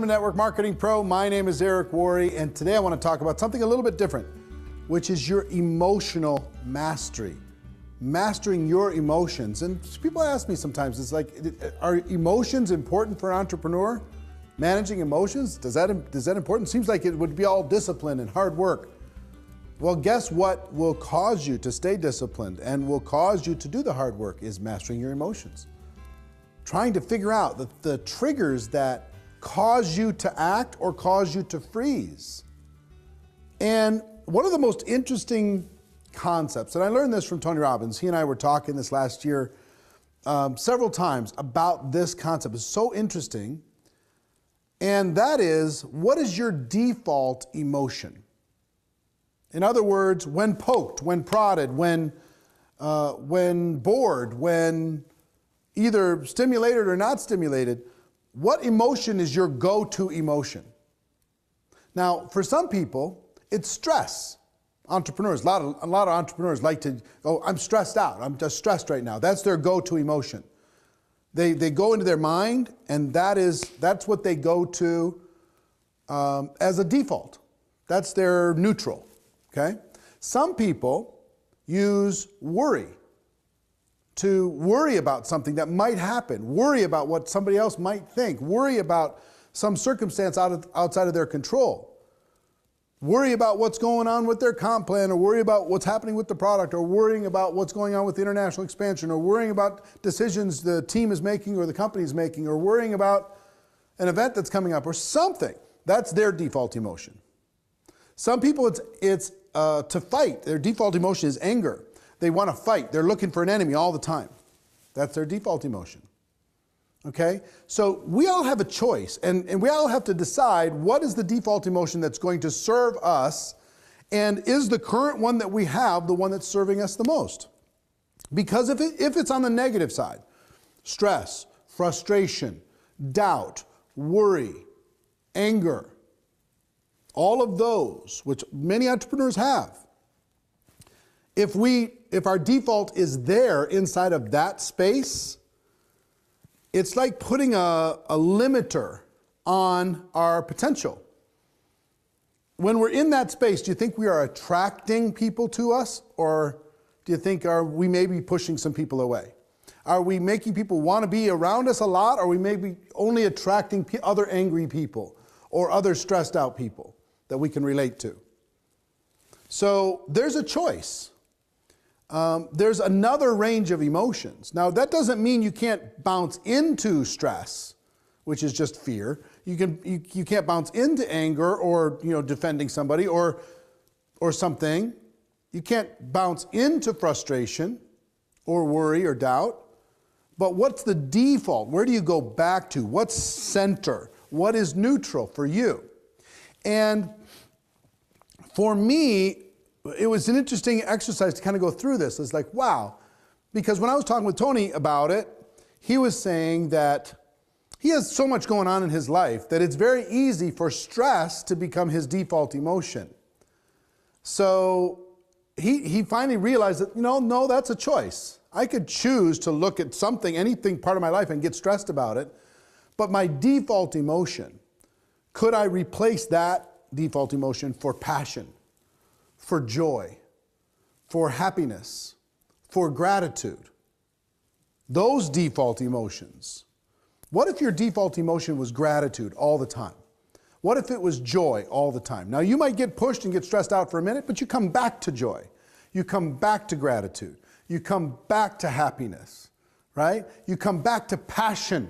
Network Marketing Pro. My name is Erik Uori, and today I want to talk about something a little bit different, which is your emotional mastery. Mastering your emotions. And people ask me sometimes, it's like, are emotions important for an entrepreneur? Managing emotions, is that important? Seems like it would be all discipline and hard work. Well, guess what will cause you to stay disciplined and will cause you to do the hard work is mastering your emotions. Trying to figure out the triggers that cause you to act or cause you to freeze. And one of the most interesting concepts, and I learned this from Tony Robbins, he and I were talking this last year several times about this concept. It's so interesting, and that is, what is your default emotion? In other words, when poked, when prodded, when bored, when either stimulated or not stimulated, what emotion is your go-to emotion? Now, for some people, it's stress. Entrepreneurs, a lot of entrepreneurs like to, oh, I'm stressed out. I'm just stressed right now. That's their go-to emotion. They go into their mind, and that's what they go to as a default. That's their neutral, okay? Some people use worry. To worry about something that might happen, worry about what somebody else might think, worry about some circumstance outside of their control, worry about what's going on with their comp plan, or worry about what's happening with the product, or worrying about what's going on with the international expansion, or worrying about decisions the team is making or the company is making, or worrying about an event that's coming up or something. That's their default emotion. Some people, it's to fight. Their default emotion is anger. They want to fight. They're looking for an enemy all the time. That's their default emotion. Okay? So we all have a choice, and we all have to decide what is the default emotion that's going to serve us, and is the current one that we have the one that's serving us the most? Because if it's on the negative side, stress, frustration, doubt, worry, anger, all of those, which many entrepreneurs have, if our default is there inside of that space, it's like putting a limiter on our potential. When we're in that space, do you think we are attracting people to us, or do you think we may be pushing some people away? Are we making people want to be around us a lot, or are we maybe only attracting other angry people or other stressed out people that we can relate to? So there's a choice. There's another range of emotions. Now, that doesn't mean you can't bounce into stress, which is just fear. You can't bounce into anger or defending somebody or something. You can't bounce into frustration or worry or doubt. But what's the default? Where do you go back to? What's center? What is neutral for you? And for me, it was an interesting exercise to kind of go through this. It's like, wow. Because when I was talking with Tony about it, he was saying that he has so much going on in his life that it's very easy for stress to become his default emotion. So he finally realized that, no, that's a choice. I could choose to look at something, anything part of my life, and get stressed about it. But my default emotion, could I replace that default emotion for passion, for joy, for happiness, for gratitude? Those default emotions. What if your default emotion was gratitude all the time? What if it was joy all the time? Now, you might get pushed and get stressed out for a minute, but you come back to joy. You come back to gratitude. You come back to happiness, right? You come back to passion.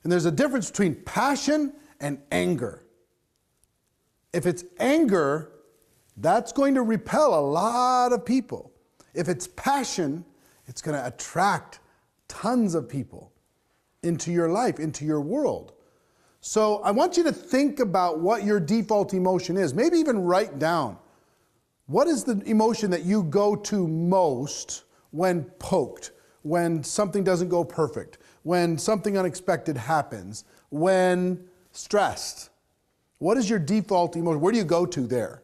And there's a difference between passion and anger. If it's anger, that's going to repel a lot of people. If it's passion, it's going to attract tons of people into your life, into your world. So I want you to think about what your default emotion is. Maybe even write down, what is the emotion that you go to most when poked, when something doesn't go perfect, when something unexpected happens, when stressed? What is your default emotion? Where do you go to there?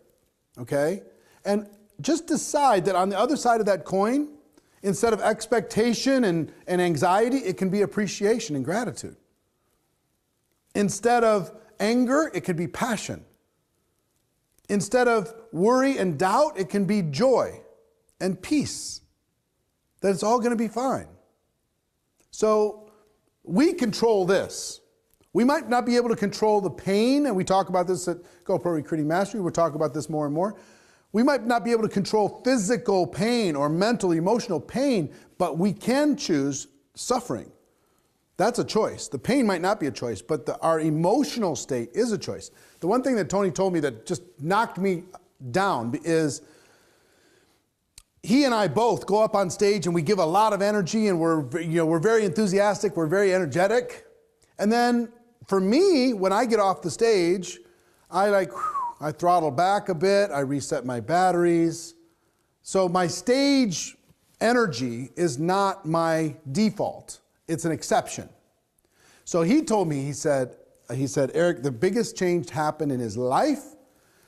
Okay? And just decide that on the other side of that coin, instead of expectation and anxiety, it can be appreciation and gratitude. Instead of anger, it could be passion. Instead of worry and doubt, it can be joy and peace. That it's all going to be fine. So we control this. We might not be able to control the pain, and we talk about this at GoPro Recruiting Mastery. We'll talk about this more and more. We might not be able to control physical pain or mental, emotional pain, but we can choose suffering. That's a choice. The pain might not be a choice, but our emotional state is a choice. The one thing that Tony told me that just knocked me down is he and I both go up on stage and we give a lot of energy and we're very enthusiastic, we're very energetic. And then for me, when I get off the stage, I throttle back a bit, I reset my batteries. So my stage energy is not my default. It's an exception. So he told me, he said, Eric, the biggest change happened in his life.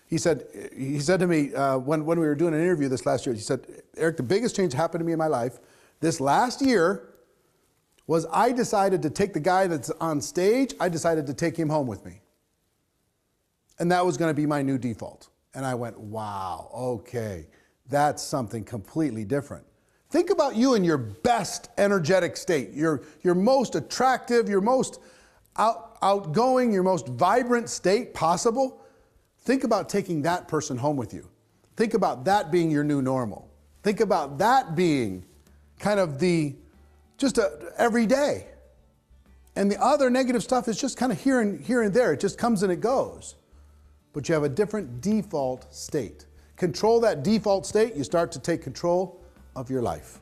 He said to me when we were doing an interview this last year, he said, Eric, the biggest change happened to me in my life this last year was I decided to take the guy that's on stage, I decided to take him home with me. And that was going to be my new default. And I went, wow, okay, that's something completely different. Think about you in your best energetic state, your most attractive, your most outgoing, your most vibrant state possible. Think about taking that person home with you. Think about that being your new normal. Think about that being kind of every day. And the other negative stuff is just kind of here and there. It just comes and it goes. But you have a different default state. Control that default state, you start to take control of your life.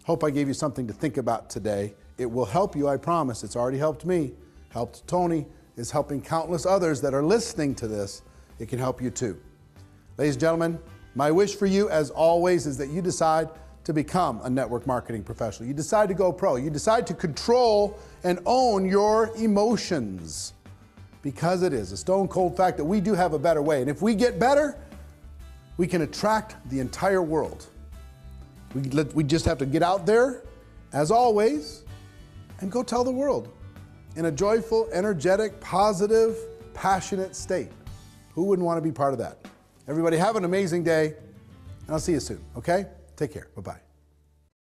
Hope I gave you something to think about today. It will help you, I promise. It's already helped me, helped Tony, is helping countless others that are listening to this. It can help you too. Ladies and gentlemen, my wish for you, as always, is that you decide to become a network marketing professional. You decide to go pro. You decide to control and own your emotions, because it is a stone cold fact that we do have a better way. And if we get better, we can attract the entire world. We just have to get out there, as always, and go tell the world in a joyful, energetic, positive, passionate state. Who wouldn't want to be part of that? Everybody have an amazing day, and I'll see you soon, okay? Take care. Bye-bye.